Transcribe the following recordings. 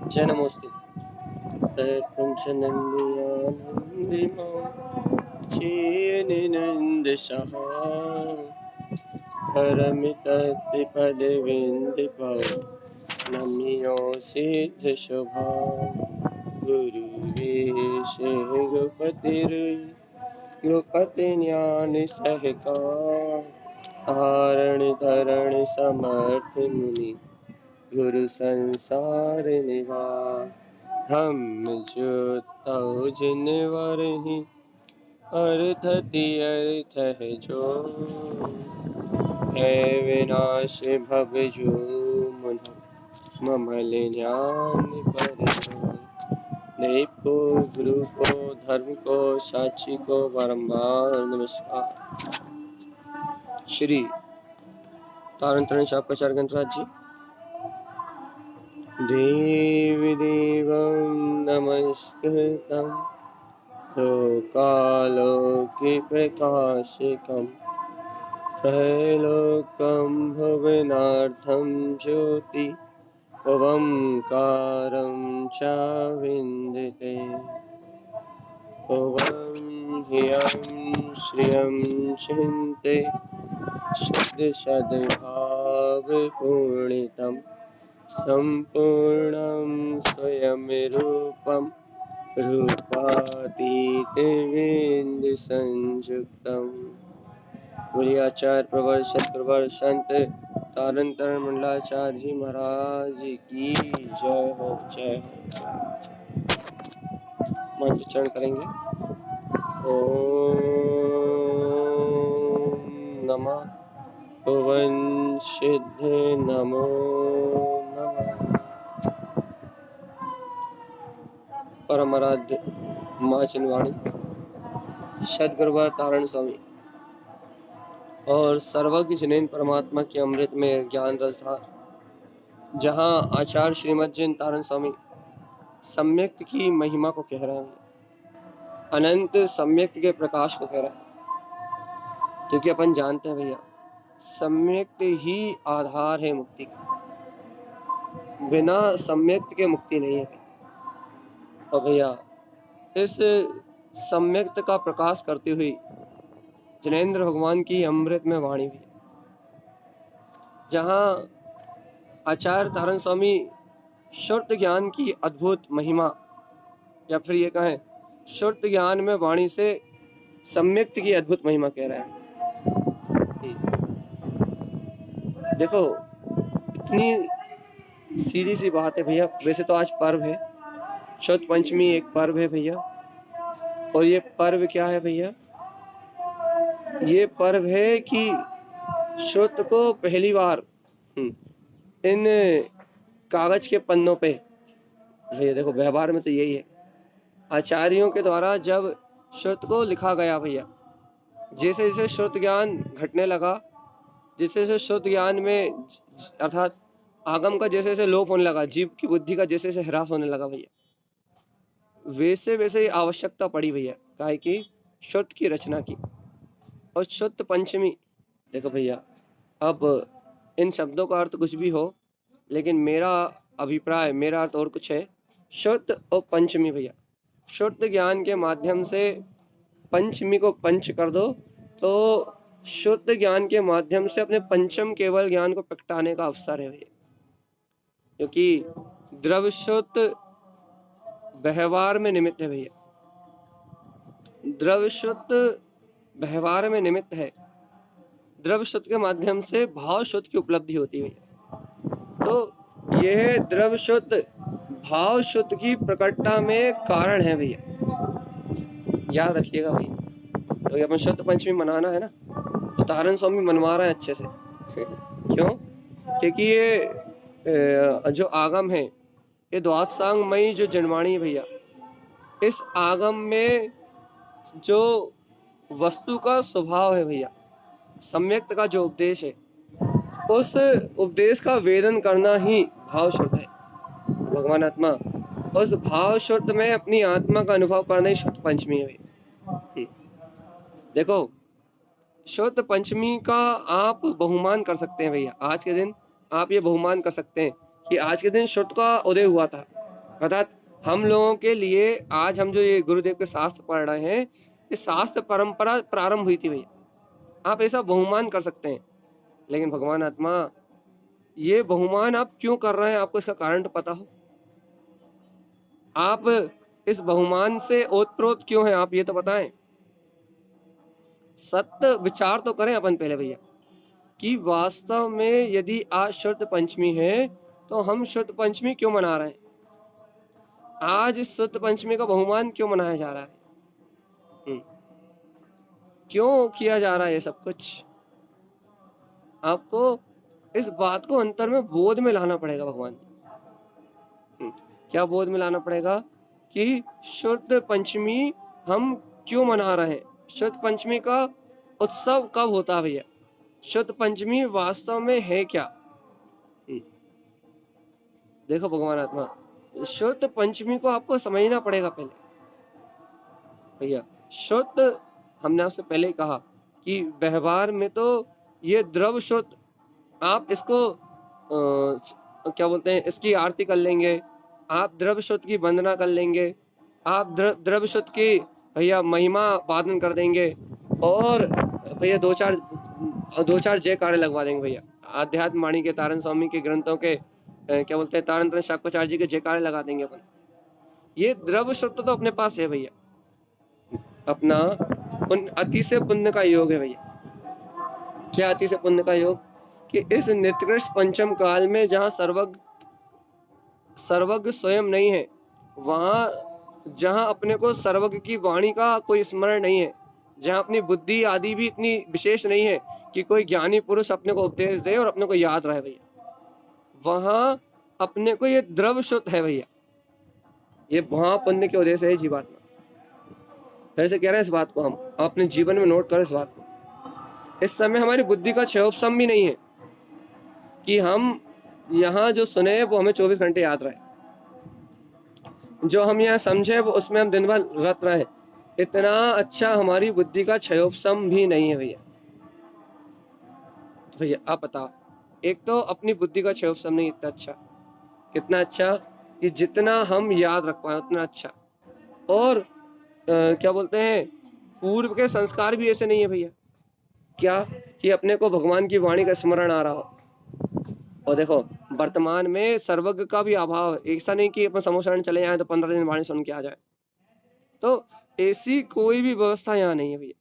जय नमोस्तु। तत्पुंसनन्दियानन्दिमा चेनिनन्दशः परमितत्पदविन्दिपा नम्यो सिद्धशुभा गुरुवेश गोपतिज्ञानसहका तारण तरण समर्थ मुनि गुरु संसार निवार हम जो जिनवर ही अर्थ अर्थ है जो है विनाश भव जो मन ममल ज्ञान पर देव को गुरु को धर्म को साक्षी को बारंबार नमस्कार। श्री तारण शाप प्रचार ग्रंथराज जी। देवदेवं नमस्कृतं लोकालोकप्रकाशकं त्रैलोक्यं भुवनार्थं ज्योति ओंकारं च विन्दते। ॐ ह्रियं श्रियं चिन्ते शुद्धसद्भावपूर्णितं सम्पूर्णं स्वयं रूपं रूपातीतविन्दुसंयुक्तं। बोलिए आचार्य प्रवर सतप्रवर संत तारण तरण मंडलाचार्य जी महाराज की जय हो, जय हो, जय हो। मंत्रोच्चारण करेंगे। ओम नमः भुवन सिद्ध नमो नमः। परमाराध्य माँ चिन्वाणी सदगुरुवर तारण स्वामी और सर्वज्ञ जिनेन्द्र परमात्मा के अमृत में ज्ञान रसधार, जहाँ आचार्य श्रीमद् जिन तारण स्वामी सम्यक्त की महिमा को कह रहे हैं, अनंत सम्यक्त के प्रकाश को कह रहे हैं। क्योंकि अपन जानते हैं भैया, सम्यक्त ही आधार है मुक्ति का, बिना सम्यक्त के मुक्ति नहीं है। और भैया इस सम्यक्त का प्रकाश करती हुई जिनेन्द्र भगवान की अमृत में वाणी भी, जहाँ आचार्य तारण स्वामी शुद्ध ज्ञान की अद्भुत महिमा, या फिर ये कहें शुद्ध ज्ञान में वाणी से सम्यक्त की अद्भुत महिमा कह रहे हैं। देखो इतनी सीधी सी बात है भैया। वैसे तो आज पर्व है, शुद्ध पंचमी एक पर्व है भैया। और ये पर्व क्या है भैया? ये पर्व है कि शुद्ध को पहली बार इन कागज के पन्नों पे, भैया देखो व्यवहार में तो यही है, आचार्यों के द्वारा जब शुद्ध को लिखा गया भैया, जैसे जैसे शुद्ध ज्ञान घटने लगा, जैसे जैसे शुद्ध ज्ञान में अर्थात आगम का जैसे जैसे लोप होने लगा, जीव की बुद्धि का जैसे जैसे ह्रास होने लगा भैया, वैसे वैसे आवश्यकता पड़ी भैया काहे कि शुद्ध की रचना की। और शुद्ध पंचमी, देखो भैया अब इन शब्दों का अर्थ कुछ भी हो, लेकिन मेरा अभिप्राय, मेरा अर्थ और कुछ है। शुद्ध और पंचमी भैया, शुद्ध ज्ञान के माध्यम से पंचमी को पंच कर दो, तो शुद्ध ज्ञान के माध्यम से अपने पंचम केवल ज्ञान को प्रगटाने का अवसर है भैया। क्योंकि द्रव्य शुद्ध व्यवहार में निमित्त है भैया, द्रव्य शुद्ध व्यवहार में निमित्त है। द्रव्य शुद्ध के माध्यम से भाव शुद्ध की उपलब्धि होती है भैया। तो यह द्रव्य शुद्ध भाव शुद्ध की प्रकटता में कारण है भैया, याद रखिएगा भैया। तो अपन शुद्ध पंचमी मनाना है ना, तो तारण स्वामी मनवा रहे हैं अच्छे से। क्यों? क्योंकि ये जो आगम है, ये द्वादशांगमयी जो जनवाणी है भैया, इस आगम में जो वस्तु का स्वभाव है भैया, सम्यक्त का जो उपदेश है, उस उपदेश का वेदन करना ही भाव शुद्ध है। भगवान आत्मा उस भाव शुद्ध में अपनी आत्मा का अनुभव करना ही शुद्ध पंचमी है भैया। देखो शुद्ध पंचमी का आप बहुमान कर सकते हैं भैया। आज के दिन आप ये बहुमान कर सकते हैं कि आज के दिन शुद्ध का उदय हुआ था, अर्थात हम लोगों के लिए आज हम जो ये गुरुदेव के शास्त्र पढ़ रहे हैं, ये शास्त्र परंपरा प्रारंभ हुई थी भैया। आप ऐसा बहुमान कर सकते हैं, लेकिन भगवान आत्मा ये बहुमान आप क्यों कर रहे हैं, आपको इसका कारण तो पता हो। आप इस बहुमान से ओतप्रोत क्यों हैं, आप ये तो बताएं। सत्य विचार तो करें अपन पहले भैया कि वास्तव में यदि आज शुद्ध पंचमी है तो हम शुद्ध पंचमी क्यों मना रहे हैं, आज इस शुद्ध पंचमी का बहुमान क्यों मनाया जा रहा है, क्यों किया जा रहा है ये सब कुछ। आपको इस बात को अंतर में बोध में लाना पड़ेगा भगवान। क्या बोध में लाना पड़ेगा कि शुद्ध पंचमी हम क्यों मना रहे हैं, शुद्ध पंचमी का उत्सव कब होता है भैया, शुद्ध पंचमी वास्तव में है क्या। देखो भगवान आत्मा, शुद्ध पंचमी को आपको समझना पड़ेगा पहले भैया। शुद्ध हमने आपसे पहले ही कहा कि व्यवहार में तो ये द्रव शुद्ध, आप इसको क्या बोलते हैं, इसकी आरती कर लेंगे, आप द्रव्य शुद्ध की वंदना कर लेंगे, आप द्रव्य शुद्ध की भैया महिमा वादन कर देंगे, और भैया दो चार जयकारे लगवा देंगे भैया। आध्यात्म वाणी के तारण स्वामी के ग्रंथों के क्या बोलते हैं, तारण शाक्याचार्य जी के जयकारे लगा देंगे अपन। ये द्रव्य शुद्ध तो अपने पास है भैया, अपना अति से पुण्य का योग है भैया। क्या अति से पुण्य का योग, कि इस निकृष्ट पंचम काल में जहाँ सर्वज्ञ स्वयं नहीं है, वहाँ जहाँ अपने को सर्वज्ञ की वाणी का कोई स्मरण नहीं है, जहाँ अपनी बुद्धि आदि भी इतनी विशेष नहीं है कि कोई ज्ञानी पुरुष अपने को उपदेश दे और अपने को याद रहे भैया, वहाँ अपने को ये द्रव्य शुद्ध है भैया। ये महापुण्य के उद्देश्य है जीवात्मा। फिर से कह रहे हैं इस बात को, हम अपने जीवन में नोट करें इस बात को। इस समय हमारी बुद्धि का क्षयोपशम भी नहीं है कि हम यहाँ जो सुने वो हमें 24 घंटे याद रहे, जो हम यहाँ समझे वो उसमें हम दिन भर रत रहे, इतना अच्छा हमारी बुद्धि का क्षयोपशम भी नहीं है भैया। तो भैया आप बताओ, एक तो अपनी बुद्धि का क्षयोपशम नहीं इतना अच्छा, कितना अच्छा कि जितना हम याद रख पाए उतना अच्छा। और क्या बोलते हैं, पूर्व के संस्कार भी ऐसे नहीं है भैया, क्या कि अपने को भगवान की वाणी का स्मरण आ रहा हो। और देखो वर्तमान में सर्वज्ञ का भी अभाव है, ऐसा नहीं कि अपन समोसरण चले जाए तो 15 दिन वाणी सुन के आ जाए, तो ऐसी कोई भी व्यवस्था यहाँ नहीं है भैया।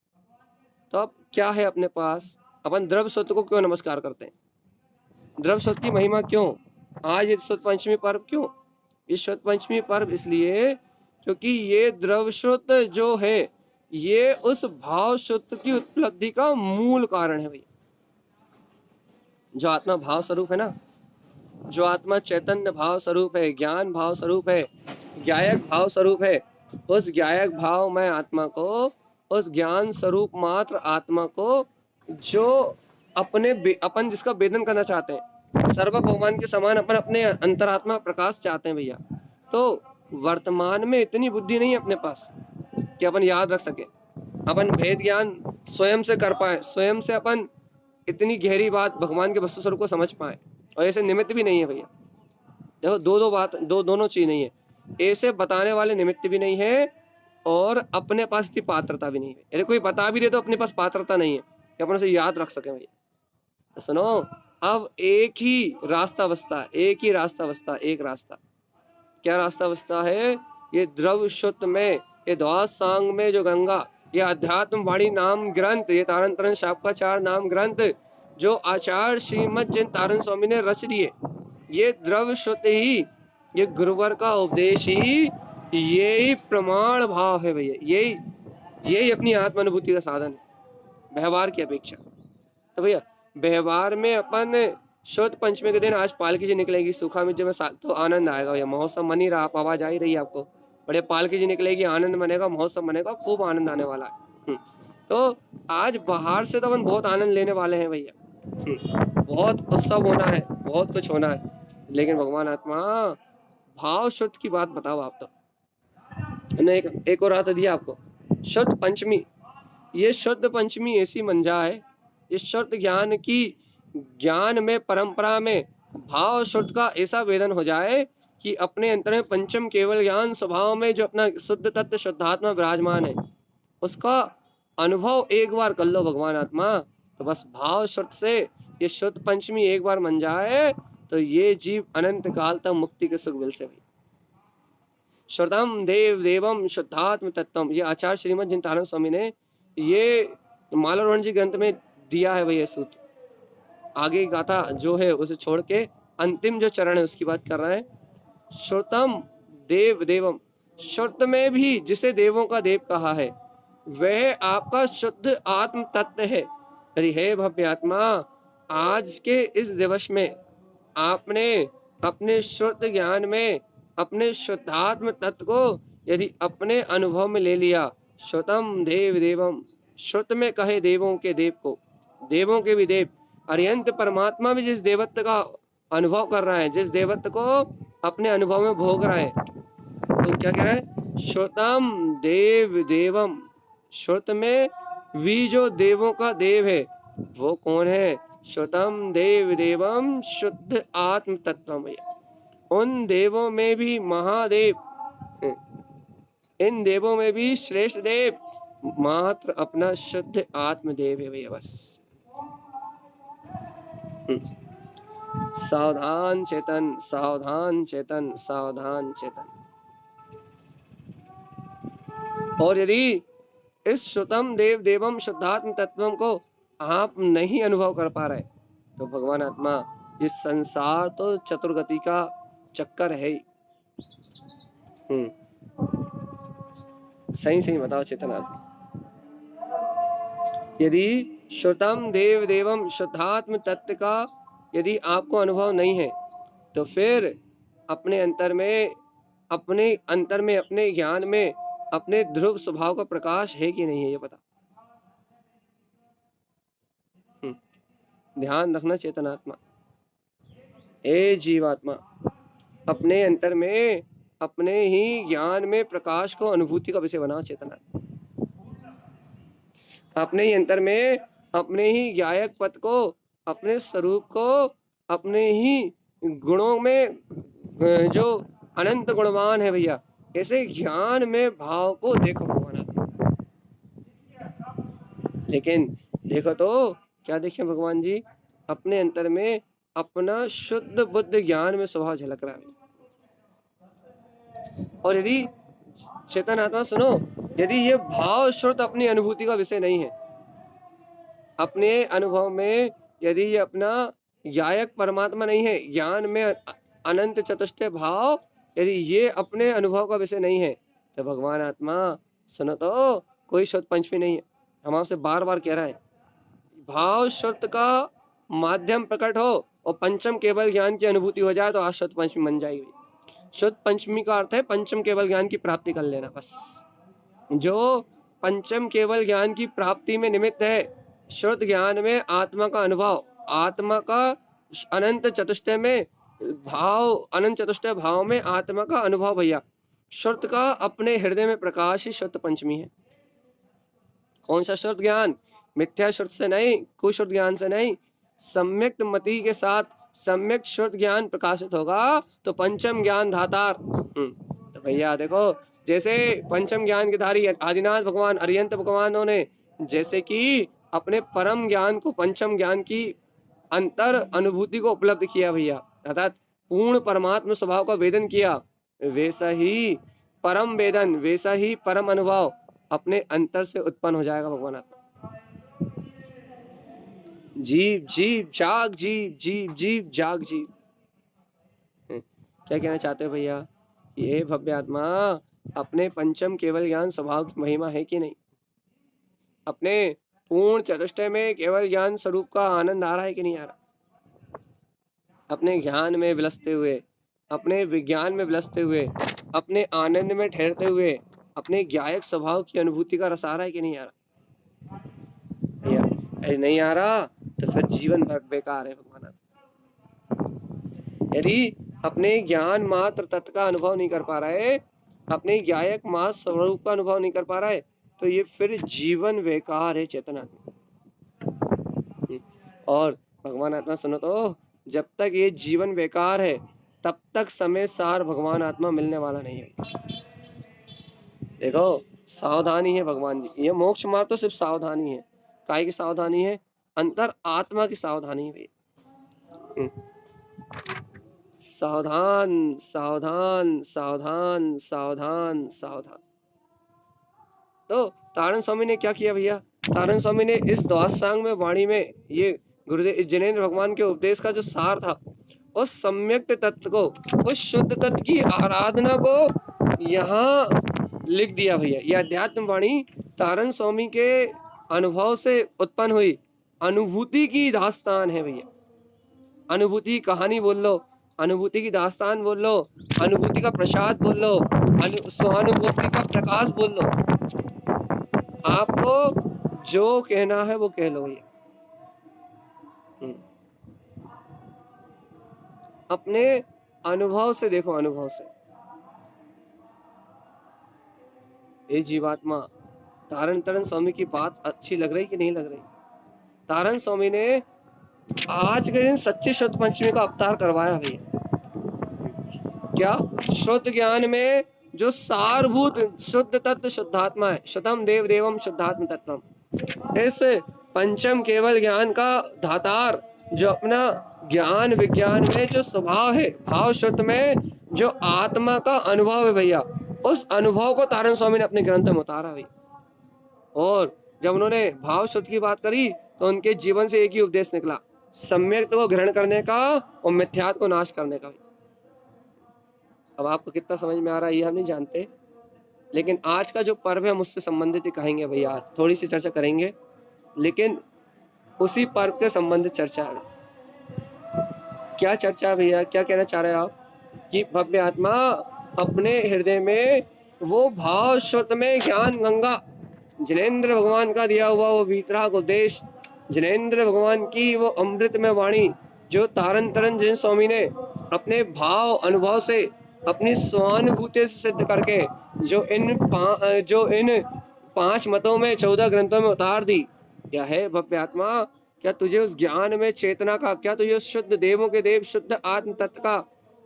तो अब क्या है अपने पास, अपन द्रव्य सत्य को क्यों नमस्कार करते हैं, द्रव्य सत्य की महिमा क्यों, आज ये शुद्ध पंचमी पर्व क्यों, इस शुद्ध पंचमी पर्व इसलिए क्योंकि ये द्रव्य शुद्ध जो है ये उस भाव शुद्ध की उपलब्धि का मूल कारण है भैया। जो आत्मा भाव स्वरूप है ना, जो आत्मा चैतन्य भाव स्वरूप है, ज्ञान भाव स्वरूप है, ज्ञायक भाव स्वरूप है, उस ज्ञायक भाव में आत्मा को, उस ज्ञान स्वरूप मात्र आत्मा को, जो अपन जिसका वेदन करना चाहते हैं, सर्व भगवान के समान अपन अपने अंतरात्मा प्रकाश चाहते हैं भैया, तो वर्तमान में इतनी बुद्धि नहीं है अपने पास कि अपन याद रख सके, अपन भेद ज्ञान स्वयं से कर पाए, स्वयं से अपन इतनी गहरी बात भगवान के वस्तु स्वरूप को समझ पाए। और ऐसे निमित्त भी नहीं है भैया। देखो दोनों चीज नहीं है, ऐसे बताने वाले निमित्त भी नहीं है और अपने पास इतनी पात्रता भी नहीं है। यदि कोई बता भी दे तो अपने पास पात्रता नहीं है कि अपन उसे याद रख सके भैया। तो सुनो, अब एक ही रास्ता बचता, एक रास्ता। क्या रास्ता बचता है, ये द्रव्य शुद्ध में, ये द्वादश सांग में जो गंगा, ये अध्यात्म वाणी नाम ग्रंथ, ये तारण तरण शाक्याचार्य नाम ग्रंथ जो आचार्य श्रीमद जिन तारण स्वामी ने रच दिए, ये द्रव्य शुद्ध ही, ये गुरुवर का उपदेश ही, यही प्रमाण भाव है भैया, यही अपनी आत्म अनुभूति का साधन है व्यवहार की अपेक्षा। तो भैया व्यवहार में अपन शुद्ध पंचमी के दिन आज पालकी जी निकलेगी, सूखा मिर्च में तो आनंद आएगा भैया, महोत्सव मन ही रहा, आप आवाज आ ही रही है आपको, बड़े पालकी जी निकलेगी, आनंद बनेगा, महोत्सव बनेगा, खूब आनंद आने वाला है। तो आज बाहर से तो अपन बहुत आनंद लेने वाले हैं भैया, बहुत उत्सव होना है, बहुत कुछ होना है, लेकिन भगवान आत्मा भाव शुद्ध की बात बताओ आप। तो मैंने एक और रात दिया आपको, शुद्ध पंचमी, ये शुद्ध पंचमी ऐसी मंजा है, इस शुद्ध ज्ञान की, ज्ञान में परंपरा में भाव शुद्ध का ऐसा वेदन हो जाए कि अपने अंतर में पंचम केवल ज्ञान स्वभाव में जो अपना शुद्ध तत्व शुद्धात्मा विराजमान है, उसका अनुभव एक बार कर लो भगवान आत्मा, तो बस भाव श्रुत से ये शुद्ध पंचमी एक बार मन जाए तो ये जीव अनंत काल तक मुक्ति के सुख मिल से भाई। श्रुतम देव देवम शुद्धात्म तत्वम, ये आचार्य श्रीमद जिनतानंद स्वामी ने ये मालावरण जी ग्रंथ में दिया है भाई ये सूत्र। आगे गाथा जो है उसे छोड़ के अंतिम जो चरण है उसकी बात कर रहा है। श्रुतम देव देवम, श्रुत में भी जिसे देवों का देव कहा है वह आपका शुद्ध आत्म तत्व है। अरे हे भव्य आत्मा, आज के इस दिवस में आपने अपने श्रुत ज्ञान में अपने शुद्धात्म तत्व को यदि अपने अनुभव में ले लिया, श्रुतम देव देवम, श्रुत में कहे देवों के देव को, देवों के भी देव, अरियंत परमात्मा भी जिस देवत्व का अनुभव कर रहा है, जिस देवत्व को अपने अनुभव में भोग रहा है, तो क्या कह रहा है? श्रुतम देव देवम, श्रुत में भी जो देवों का देव है वो कौन है? श्रुतम देव देवम शुद्ध आत्म तत्वम, उन देवों में भी महादेव, इन देवों में भी श्रेष्ठ देव मात्र अपना शुद्ध आत्मदेव है भैया। बस सावधान चेतन, सावधान चेतन, सावधान चेतन। और यदि इस श्रुतम देव देवम शुद्धात्म तत्वम को आप नहीं अनुभव कर पा रहे तो भगवान आत्मा, इस संसार तो चतुर्गति का चक्कर है ही। सही सही बताओ चेतन आत्मा, यदि श्रुतम देव देवम शुद्धात्म तत्व का यदि आपको अनुभव नहीं है तो फिर अपने अंतर में अपने ज्ञान में अपने ध्रुव स्वभाव का प्रकाश है कि नहीं है, ये पता। ध्यान रखना चेतनात्मा, ए जीवात्मा, अपने अंतर में अपने ही ज्ञान में प्रकाश को अनुभूति का विषय बना चेतना, अपने ही अंतर में अपने ही ज्ञायक पद को, अपने स्वरूप को, अपने ही गुणों में जो अनंत गुणवान है भैया, ऐसे ज्ञान में भाव को देखो भगवान आत्मा। लेकिन देखो तो क्या देखें भगवान जी, अपने अंतर में अपना शुद्ध बुद्ध ज्ञान में स्वभाव झलक रहा है। और यदि चेतन आत्मा सुनो, यदि ये भाव श्रुत अपनी अनुभूति का विषय नहीं है, अपने अनुभव में यदि ये अपना ज्ञायक परमात्मा नहीं है, ज्ञान में अनंत चतुष्टय भाव यदि ये अपने अनुभव का विषय नहीं है, तो भगवान आत्मा सुनो तो कोई शुद्ध पंचमी नहीं है। हम आपसे बार बार कह रहे हैं, भाव श्रुत का माध्यम प्रकट हो और पंचम केवल ज्ञान की अनुभूति हो जाए तो आज शुद्ध पंचमी बन जाएगी। शुद्ध पंचमी का अर्थ है पंचम केवल ज्ञान की प्राप्ति कर लेना। बस जो पंचम केवल ज्ञान की प्राप्ति में निमित्त है, शुद्ध ज्ञान में आत्मा का अनुभव, आत्मा का अनंत चतुष्टय में भाव, अनंत चतुष्टय भाव में आत्मा का अनुभव भैया, शुद्ध का अपने हृदय में प्रकाश ही शुद्ध पंचमी है। कौन सा शुद्ध ज्ञान? मिथ्या शुद्ध से नहीं, कुशुद्ध ज्ञान से नहीं, सम्यक मति के साथ सम्यक शुद्ध ज्ञान प्रकाशित होगा तो पंचम ज्ञान धातार। तो भैया देखो, जैसे पंचम ज्ञान के धारी आदिनाथ भगवान, अरिहंत भगवानों ने जैसे कि अपने परम ज्ञान को, पंचम ज्ञान की अंतर अनुभूति को उपलब्ध किया भैया, अर्थात पूर्ण परमात्मा स्वभाव का वेदन किया, वैसा ही परम वेदन, वैसा ही परम अनुभव अपने अंतर से उत्पन्न हो जाएगा भगवान आत्मा। जीव जीव जाग, जीव जीव जीव जाग, जीव। क्या कहना चाहते हो भैया? ये भव्य आत्मा, अपने पंचम केवल ज्ञान स्वभाव की महिमा है कि नहीं? अपने पूर्ण चतुष्टय में केवल ज्ञान स्वरूप का आनंद आ रहा है कि नहीं आ रहा? अपने ज्ञान में विलसते हुए, अपने विज्ञान में विलसते हुए, अपने आनंद में ठहरते हुए अपने ज्ञायक स्वभाव की अनुभूति का रस आ रहा है कि नहीं आ रहा? भैया नहीं आ रहा तो फिर जीवन भर बेकार है भगवान। यदि अपने ज्ञान मात्र तत्व का अनुभव नहीं कर पा रहे, अपने ज्ञायक मात्र स्वरूप का अनुभव नहीं कर पा रहे, तो ये फिर जीवन बेकार है चेतना। और भगवान आत्मा सुनो तो, जब तक ये जीवन बेकार है तब तक समय सार भगवान आत्मा मिलने वाला नहीं है। देखो सावधानी है भगवान जी, ये मोक्ष मार्ग तो सिर्फ सावधानी है। काय की सावधानी है? अंतर आत्मा की सावधानी है भैया। सावधान सावधान सावधान सावधान सावधान। तो तारण स्वामी ने क्या किया भैया? तारण स्वामी ने इस द्वादशांग में वाणी में ये गुरुदेव जिनेंद्र भगवान के उपदेश का जो सार था, उस सम्यक तत्व को, उस शुद्ध तत्व की आराधना को यहाँ लिख दिया भैया। यह अध्यात्म वाणी तारण स्वामी के अनुभव से उत्पन्न हुई अनुभूति की दास्तान है भैया। अनुभूति की कहानी बोल लो, अनुभूति की दास्तान बोल लो, अनुभूति का प्रसाद बोल लो, स्वानुभूति का प्रकाश बोल लो, आपको जो कहना है वो कह लो भैया। अपने अनुभव से देखो, अनुभव से। ये जीवात्मा तारण तारण स्वामी की बात अच्छी लग रही कि नहीं लग रही? तारण स्वामी ने आज के दिन सच्ची शुद्ध पंचमी का अवतार करवाया भैया। क्या? शुद्ध ज्ञान में जो सारभूत शुद्ध तत्व शुद्धात्मा है, शुद्धम देव देवम शुद्धात्म तत्वम, इस पंचम केवल ज्ञान का धातार, जो अपना ज्ञान विज्ञान में जो स्वभाव है, भाव शुद्ध में जो आत्मा का अनुभव है भैया, उस अनुभव को तारण स्वामी ने अपने ग्रंथ में उतारा भैया। और जब उन्होंने भाव शुद्ध की बात करी तो उनके जीवन से एक ही उपदेश निकला, सम्यक को ग्रहण करने का और मिथ्यात्व को नाश करने का। अब आपको कितना समझ में आ रहा है ये हम नहीं जानते, लेकिन आज का जो पर्व है हम उससे संबंधित ही कहेंगे भैया। आज थोड़ी सी चर्चा करेंगे, लेकिन उसी पर्व के संबंधित चर्चा है। क्या चर्चा है भैया? क्या कहना चाह रहे हैं आप? कि भव्य आत्मा अपने हृदय में वो भाव शुद्ध में ज्ञान गंगा, जिनेंद्र भगवान का दिया हुआ वो वीतराग उपदेश, जिनेंद्र भगवान की वो अमृत में वाणी, जो तारण तारण जिन स्वामी ने अपने भाव अनुभव से, अपनी स्वानुभूति से सिद्ध करके जो इन 5 मतों में 14 ग्रंथों में उतार दी। क्या है भव्य आत्मा? क्या तुझे उस ज्ञान में चेतना का, क्या तुझे उस शुद्ध देवों के देव शुद्ध आत्म तत्व का,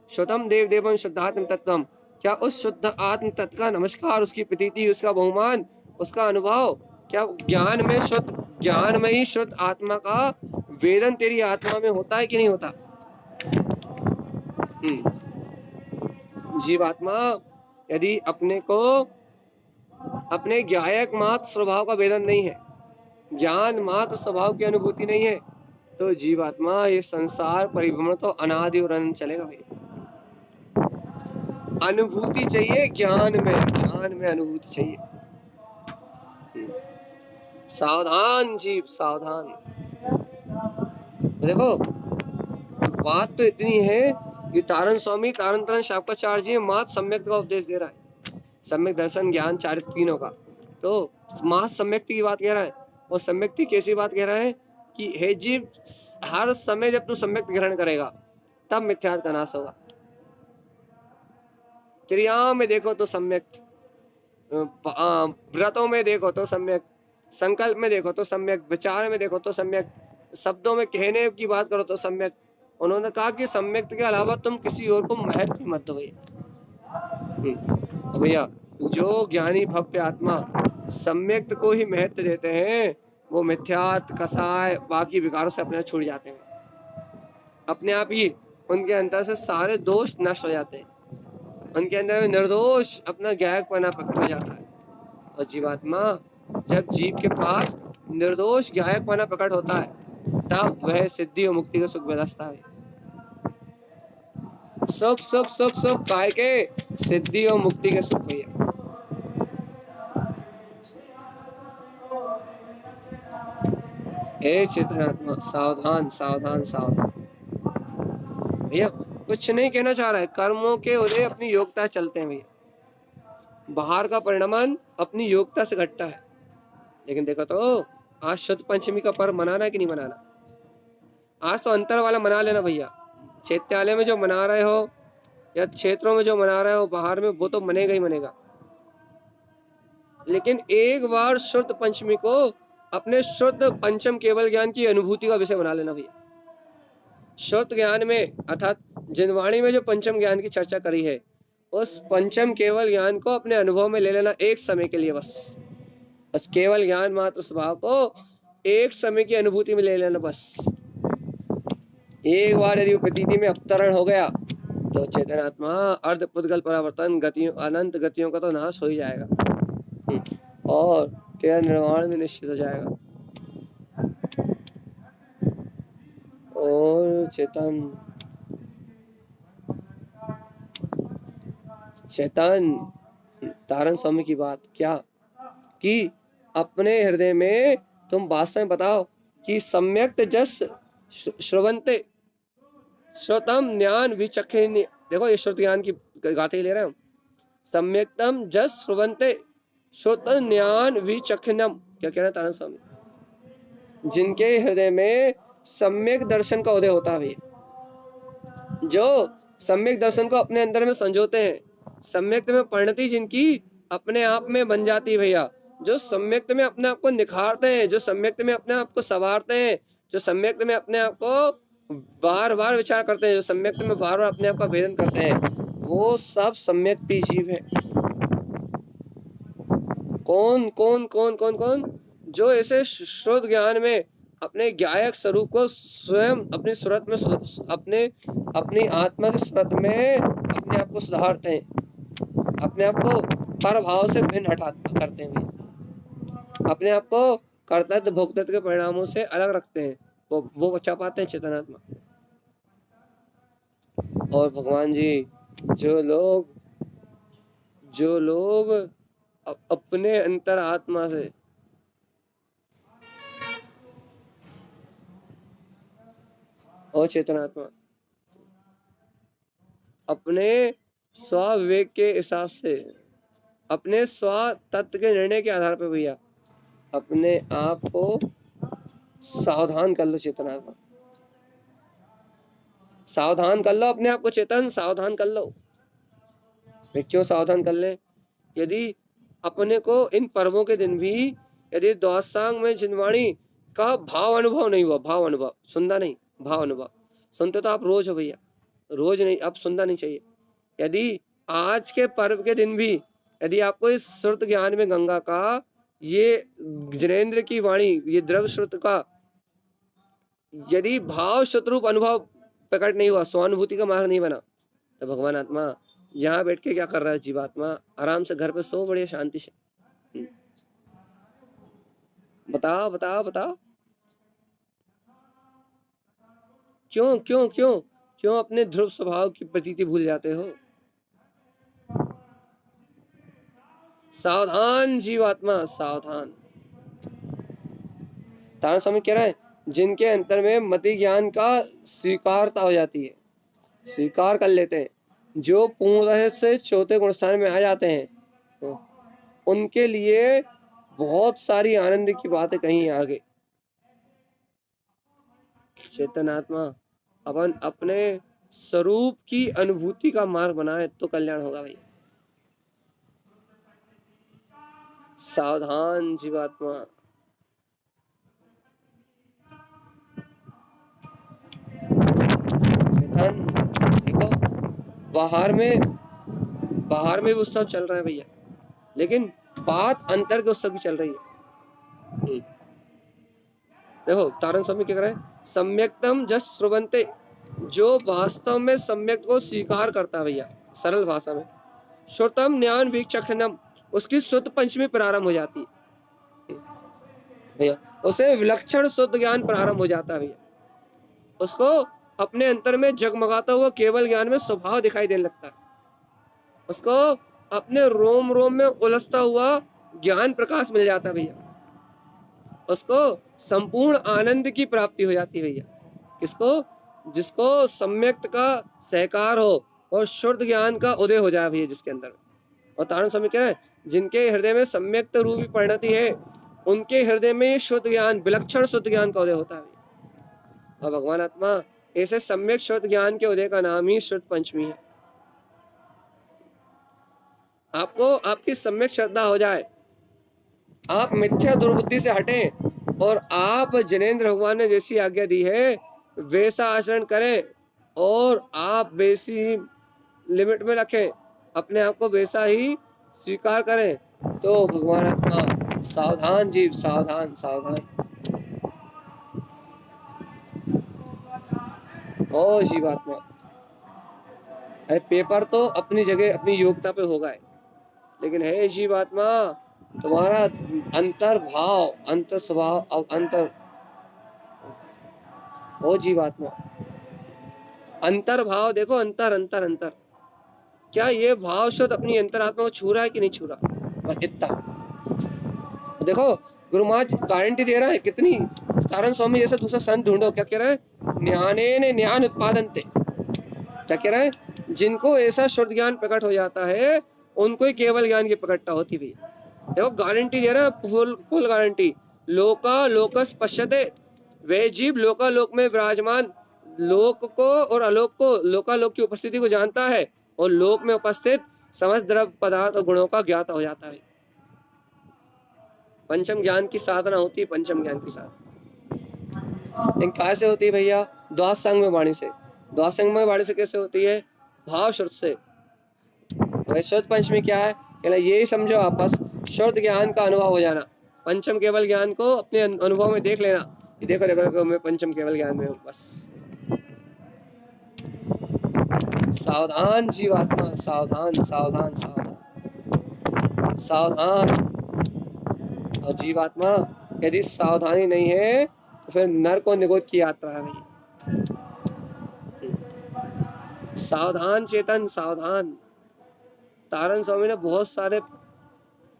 शुद्धम देव देवम शुद्धात्म तत्वम, क्या उस शुद्ध आत्म तत्व का नमस्कार, उसकी प्रतीति, उसका बहुमान, उसका अनुभव, क्या ज्ञान में शुद्ध, ज्ञान में ही शुद्ध आत्मा का वेदन तेरी आत्मा में होता है कि नहीं होता? जीवात्मा यदि अपने को अपने ज्ञायक मात्र स्वभाव का वेदन नहीं है, ज्ञान मात्र स्वभाव की अनुभूति नहीं है, तो जीवात्मा ये संसार परिभ्रमण तो अनादि और अनंत चलेगा भाई। अनुभूति चाहिए ज्ञान में अनुभूति चाहिए। सावधान जीव सावधान। देखो बात तो इतनी है कि तारण स्वामी तारण तारण शाक्ताचार्य जी मात्र सम्यक का उपदेश दे रहा है, सम्यक दर्शन ज्ञान चारित्र तीनों का। तो मात्र सम्यक्ति की बात कह रहा है, और सम्यक्ति कैसी बात कह रहा है कि हे जीव, हर समय जब तू सम्यक ग्रहण करेगा तब मिथ्यात्व का नाश होगा। क्रियाओं में देखो तो सम्यक, व्रतों में देखो तो सम्यक, संकल्प में देखो तो सम्यक, विचार में देखो तो सम्यक, शब्दों में कहने की बात करो तो सम्यक। उन्होंने कहा कि सम्यक के अलावा तुम किसी और को महत्व मत दो भैया। जो ज्ञानी भव्य आत्मा सम्यक को ही महत्व देते हैं, वो मिथ्यात्व, कसाय, बाकी विकारों से अपने छूट जाते हैं। अपने आप ही उनके अंदर से सारे दोष नष्ट हो जाते हैं, उनके अंदर में निर्दोष अपना ज्ञायकपना प्रकट हो जाता है। और जीवात्मा जब जीव के पास निर्दोष ज्ञायकपना प्रकट होता है, तब वह सिद्धि और मुक्ति का सुख व्यवस्था है। सुख सुख सुख सुख काय के? सिद्धि और मुक्ति के सुख भैया। हे चेतनात्मा सावधान सावधान सावधान भैया। कुछ नहीं कहना चाह रहा है, कर्मों के उदय अपनी योग्यता चलते हैं भैया। बाहर का परिणाम अपनी योग्यता से घटता है। लेकिन देखो तो आज शुद्ध पंचमी का पर्व मनाना है कि नहीं मनाना? आज तो अंतर वाला मना लेना भैया। चैत्यालय में जो मना रहे हो या क्षेत्रों में जो मना रहे हो, बाहर में, वो तो मनेगा ही मनेगा। लेकिन एक बार शुद्ध पंचमी को अपने शुद्ध पंचम केवल ज्ञान की अनुभूति का विषय बना लेना भैया। शुद्ध ज्ञान में अर्थात जिनवाणी में जो पंचम ज्ञान की चर्चा करी है, उस पंचम केवल ज्ञान को अपने अनुभव में ले लेना एक समय के लिए, बस केवल ज्ञान मात्र स्वभाव को एक समय की अनुभूति में ले लेना बस। एक बार यदि प्रतीति में अवतरण हो गया तो चेतनात्मा अर्ध पुद्गल परावर्तन गतियों, अनंत गतियों का तो नाश हो ही जाएगा और तेरा निर्वाण में निश्चित हो जाएगा। और चेतन तारण स्वामी की बात क्या कि अपने हृदय में तुम वास्तव में बताओ कि सम्यक जस श्रवंते श्रोतम ज्ञान विचक्षे, देखो ये श्रुत ज्ञान की गाथे ले रहे हैं हम। सम्यक्तम जस श्रवंते श्रोतम ज्ञान विचक्षणम, क्या कह रहे हैं तारण स्वामी? जिनके हृदय में सम्यक दर्शन का उदय होता है, जो सम्यक दर्शन को अपने अंदर में संजोते हैं, सम्यक में परिणति जिनकी अपने आप में बन जाती है भैया, जो सम्यक में अपने आप को निखारते हैं, जो सम्यक में अपने आप को संवारते हैं, जो सम्यक में अपने आप को बार बार विचार करते हैं, जो सम्यक में बार बार अपने आप का भेदन करते हैं, वो सब सम्यक जीव है। कौन कौन कौन कौन कौन? जो ऐसे श्रुत ज्ञान में अपने ज्ञायक स्वरूप को स्वयं अपनी सूरत में अपनी आत्मा की सूरत में अपने आप को सुधारते हैं, अपने आप को पर भाव से भिन्न करते हैं, अपने आप को कर्तव्य भोक्तव्य के परिणामों से अलग रखते हैं, वो बचा पाते हैं चेतनात्मा। और भगवान जी जो लोग अपने अंतर आत्मा से और चेतनात्मा अपने स्वविवेक के हिसाब से, अपने स्व तत्व के निर्णय के आधार पर भैया अपने आप को सावधान कर लो। चेतनात्मा सावधान कर लो अपने आप को, चेतन सावधान कर लो। क्यों सावधान कर ले? यदि अपने को इन पर्वों के दिन भी यदि द्वादशांग में जिनवाणी का भाव अनुभव नहीं हुआ, भाव अनुभव सुनना नहीं, भाव अनुभव सुनते तो आप रोज हो भैया, रोज नहीं, अब सुनना नहीं चाहिए। यदि आज के पर्व के दिन भी यदि आपको इस श्रुत ज्ञान में गंगा का ये जिनेंद्र की वाणी, ये द्रव्य श्रुत का यदि भाव शत्रुप अनुभव प्रकट नहीं हुआ, स्वानुभूति का मार्ग नहीं बना, तो भगवान आत्मा यहाँ बैठ के क्या कर रहा है? जीवात्मा आराम से घर पे सो, बढ़िया शांति से। बताओ बताओ बताओ, क्यों क्यों क्यों क्यों अपने ध्रुव स्वभाव की प्रतीति भूल जाते हो? सावधान जीवात्मा सावधान। तारण स्वामी कह रहा है जिनके अंतर में मति ज्ञान का स्वीकारता हो जाती है, स्वीकार कर लेते हैं, जो पूर्ण से चौथे गुण स्थान में आ जाते हैं, तो उनके लिए बहुत सारी आनंद की बातें कहीं आगे। चेतनात्मा अपन अपने स्वरूप की अनुभूति का मार्ग बनाए तो कल्याण होगा भाई। सावधान जीवात्मा। चेतन देखो, बाहर में भी उत्सव चल रहा है भैया, लेकिन बात अंतर के उत्सव की चल रही है। देखो तारण स्वामी क्या कर रहे हैं? सम्यक्तम जस श्रवंते, जो वास्तव में सम्यक को स्वीकार करता है भैया, सरल भाषा में श्रुतम ज्ञान वीक्षणम, उसकी शुद्ध पंचमी प्रारंभ हो जाती है भैया, उसे विलक्षण शुद्ध ज्ञान प्रारंभ हो जाता है भैया, उसको अपने अंतर में जगमगाता हुआ केवल ज्ञान में स्वभाव दिखाई देने लगता है, उसको अपने रोम रोम में उलझता हुआ ज्ञान प्रकाश मिल जाता है भैया, उसको संपूर्ण आनंद की प्राप्ति हो जाती है भैया। किसको? जिसको सम्यक्त का सहकार हो और शुद्ध ज्ञान का उदय हो जाए भैया जिसके अंदर। और तारण स्वामी कह रहे हैं जिनके हृदय में सम्यक्त रूपी परिणति है, उनके हृदय में शुद्ध ज्ञान, विलक्षण शुद्ध ज्ञान का उदय होता है। और भगवान आत्मा ऐसे सम्यक शुद्ध ज्ञान के उदय का नाम ही शुद्ध पंचमी है। आपको आपकी सम्यक श्रद्धा हो जाए, आप मिथ्या दुर्बुद्धि से हटें और आप जिनेंद्र भगवान ने जैसी आज्ञा दी है वैसा आचरण करें और आप वैसी लिमिट में रखें, अपने आप को वैसा ही स्वीकार करें, तो भगवान आत्मा सावधान जीव, सावधान सावधान। ओ जीवात्मा, अरे पेपर तो अपनी जगह अपनी योग्यता पे होगा है, लेकिन है जीवात्मा तुम्हारा अंतर भाव, अंतर स्वभाव और अंतर, ओ जीवात्मा अंतर भाव देखो, अंतर अंतर अंतर, क्या ये भाव शुद्ध अपनी अंतरात्मा को छू रहा है कि नहीं छू रहा? बस इतना देखो। गुरु महाराज गारंटी दे रहा है कितनी। सारण स्वामी जैसा दूसरा संत ढूंढो, क्या कह रहा है? ज्ञाने ने ज्ञान उत्पादनते, क्या कह रहा है? जिनको ऐसा शुद्ध ज्ञान प्रकट हो जाता है उनको ही केवल ज्ञान की प्रकटता होती भी। देखो गारंटी दे रहा है, फुल फुल गारंटी। लोका लोकस पश्यते, वे जीव लोकालोक में विराजमान लोक को और अलोक को, लोकालोक की उपस्थिति को जानता है और लोक में उपस्थित समस्त द्रव्य पदार्थ और गुणों का ज्ञाता हो जाता है। पंचम ज्ञान की साधना होती है, पंचम ज्ञान की साधना। लेकिन कैसे होती है भैया? द्वास संग में वाणी से। द्वास संग में वाणी से कैसे होती है? भाव श्रुत से। शुद्ध पंचमी क्या है? यही समझो आप, बस शुद्ध ज्ञान का अनुभव हो जाना। पंचम केवल ज्ञान को अपने अनुभव में देख लेना, देखो देखो देखो मैं पंचम केवल ज्ञान में हूँ, बस। सावधान जीवात्मा, सावधान सावधान सावधान सावधान। और जीवात्मा यदि सावधानी नहीं है तो फिर नरक और निगोद की यात्रा है भाई। सावधान चेतन, सावधान। तारण स्वामी ने बहुत सारे,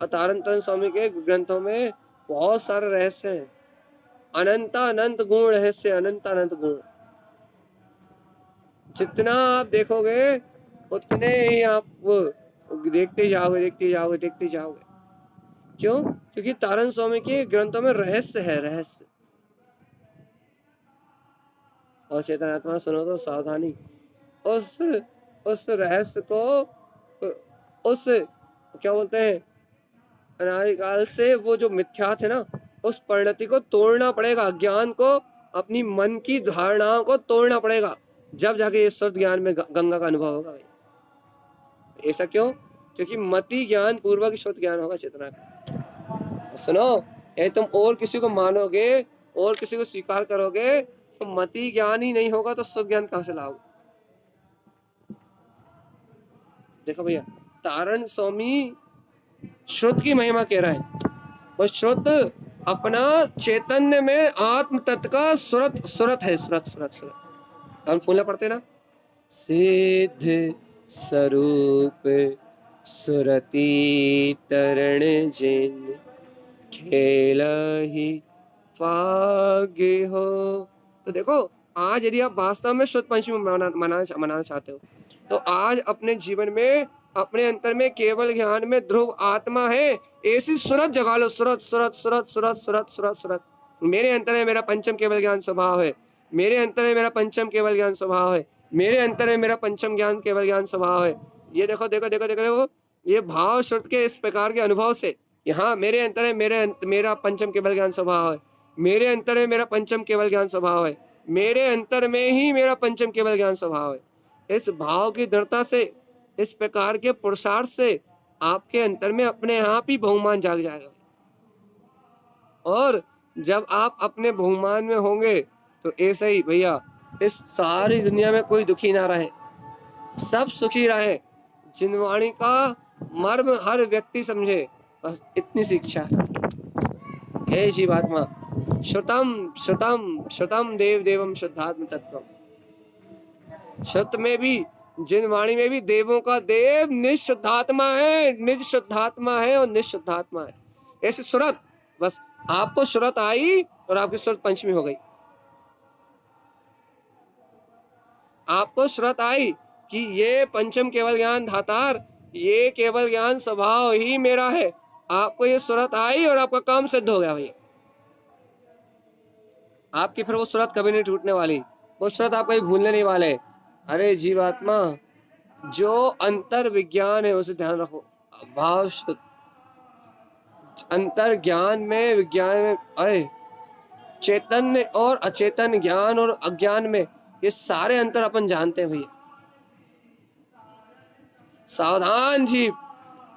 तारण स्वामी के ग्रंथों में बहुत सारे रहस्य हैं, अनंत अनंत गुण रहस्य, अनंत अनंत गुण। जितना आप देखोगे उतने ही आप देखते जाओगे, देखते जाओगे, देखते जाओगे। क्यों? क्योंकि तारण स्वामी के ग्रंथों में रहस्य है, रहस्य। और चेतन आत्मा सुनो तो सावधानी, उस रहस्य को, उस क्या बोलते हैं, अनादिकाल से वो जो मिथ्या थे ना, उस परिणति को तोड़ना पड़ेगा। ज्ञान को, अपनी मन की धारणाओं को तोड़ना पड़ेगा, जब जाके ये शुद्ध ज्ञान में गंगा का अनुभव होगा भाई। ऐसा क्यों? क्योंकि मति ज्ञान पूर्वक शुद्ध ज्ञान होगा चेतना का। सुनो, यदि तुम और किसी को मानोगे और किसी को स्वीकार करोगे तो मति ज्ञान ही नहीं होगा तो शुद्ध ज्ञान कहां से लाओगे? देखो भैया, तारण स्वामी शुद्ध की महिमा कह रहा है, और शुद्ध अपना चैतन्य में आत्म तत्व का सुरत, सुरत है, सुरत सुरत सुरत। हम फूला पढ़ते ना, सिद्ध स्वरूप सुरती तरण जिन खेला ही फागे हो। तो देखो, आज यदि आप वास्तव में शुद्ध पंचमी मनाना चाहते हो तो आज अपने जीवन में, अपने अंतर में केवल ज्ञान में ध्रुव आत्मा है, ऐसी सुरत जगा लो। सुरत सुरत सुरत सुरत सुरत सुरत सुरत। मेरे अंतर में मेरा पंचम केवल ज्ञान स्वभाव है, मेरे अंतर में मेरा पंचम केवल ज्ञान स्वभाव है, मेरे अंतर में मेरा पंचम ज्ञान केवल ज्ञान स्वभाव है। ये देखो देखो देखो देखो देखो, ये भाव श्रुत के इस प्रकार के अनुभव से, यहाँ मेरे अंतर है मेरा पंचम केवल ज्ञान स्वभाव है, मेरे अंतर में मेरा पंचम केवल ज्ञान स्वभाव है, मेरे अंतर में ही मेरा पंचम केवल ज्ञान स्वभाव है। इस भाव की दृढ़ता से, इस प्रकार के पुरुषार्थ से आपके अंतर में अपने आप ही बहुमान जाग जाएगा। और जब आप अपने बहुमान में होंगे तो ऐसा ही भैया, इस सारी दुनिया में कोई दुखी ना रहे, सब सुखी रहे। जिनवाणी का मर्म हर व्यक्ति समझे, बस इतनी शिक्षा है। हे जीवात्मा, श्रुतम श्रुतम श्रुतम देव देवम शुद्धात्म तत्वम। श्रुत में भी, जिनवाणी में भी देवों का देव निशुद्धात्मा है, निज शुद्धात्मा है और निशुद्धात्मा है। ऐसे सुरत, बस आपको सुरत आई और आपकी सुरत पंचमी हो गई। आपको सुरत आई कि ये पंचम केवल ज्ञान धातार, ये केवल ज्ञान स्वभाव ही मेरा है। आपको ये सुरत आई और आपका काम सिद्ध हो गया भैया। आपकी फिर वो सुरत कभी नहीं टूटने वाली, वो सुरत आप कभी भूलने नहीं वाले। अरे जीवात्मा, जो अंतर विज्ञान है उसे ध्यान रखो। भाव शुद्ध अंतर ज्ञान में, विज्ञान में, अरे चैतन्य और अचेतन, ज्ञान और अज्ञान में ये सारे अंतर अपन जानते हैं भैया। सावधान जीव,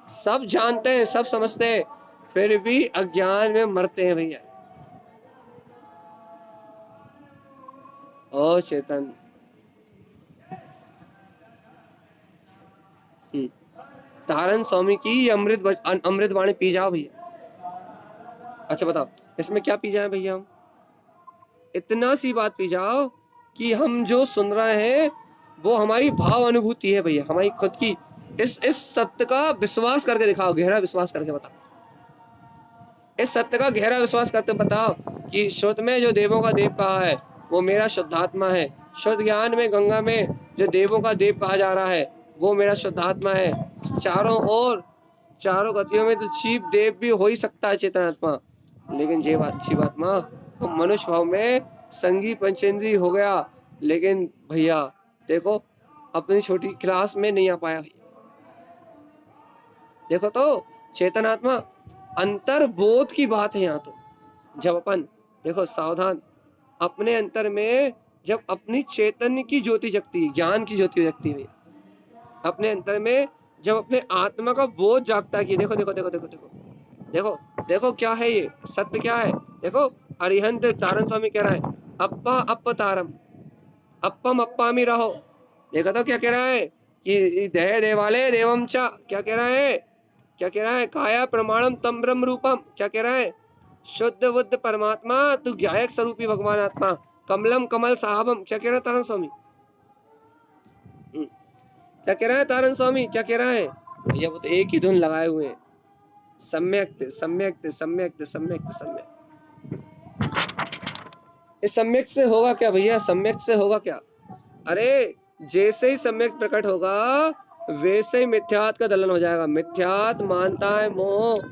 सब जानते हैं, सब समझते हैं, फिर भी अज्ञान में मरते हैं भैया। ओ चेतन, तारण स्वामी की अमृत वाणी पी जाओ भैया। अच्छा बताओ, इसमें क्या पी जाए भैया हम? इतना सी बात पी जाओ कि हम जो सुन रहे हैं वो हमारी भाव अनुभूति है भैया, हमारी खुद की। इस सत्य का विश्वास करके दिखाओ, गहरा विश्वास करके बताओ, इस सत्य का गहरा विश्वास करके बताओ कि शुद्ध में जो देवों का देव कहा है वो मेरा शुद्धात्मा है। शुद्ध ज्ञान में गंगा में जो देवों का देव कहा जा रहा है वो मेरा शुद्धात्मा है। चारों ओर, चारों गतियों में तो जीव देव भी हो ही सकता है चेतनात्मा, लेकिन जीवात्मा तो मनुष्य भाव में संगी पंचेंद्री हो गया। लेकिन भैया देखो, अपनी छोटी क्लास में नहीं आ पाया भैया। देखो तो चेतनात्मा, अंतर्बोध की बात है यहाँ तो। जब अपन देखो सावधान, अपने अंतर में जब अपनी चैतन्य की ज्योति जगती है, ज्ञान की ज्योति जगती है, अपने अंतर में जब अपने आत्मा का बोध जागता है कि देखो देखो देखो देखो देखो देखो देखो क्या है ये सत्य, क्या है देखो। अरिहंत तारण स्वामी कह रहा है अप्पा अप्प तारम अप्पम अप्पामी रहो। देखो तो क्या कह रहा है कि देह देवालय देवम चा, क्या कह रहा है, क्या कह रहा है, काया प्रमाणम तम ब्रह्म रूपम, क्या कह रहा है, शुद्ध बुद्ध परमात्मा तू ज्ञायक स्वरूपी भगवान आत्मा, कमलम कमल साहबम, क्या कह रहा है तारण स्वामी, क्या कह रहा है तारण स्वामी, क्या कह रहा है भैया? वो तो एक ही धुन लगाए हुए हैं, सम्यक सम्यक सम्यक सम्यक सम्यक। इस सम्यक से होगा क्या भैया? सम्यक से होगा क्या? अरे जैसे ही सम्यक प्रकट होगा वैसे ही मिथ्यात का दलन हो जाएगा। मिथ्यात, मानताएं, मोह,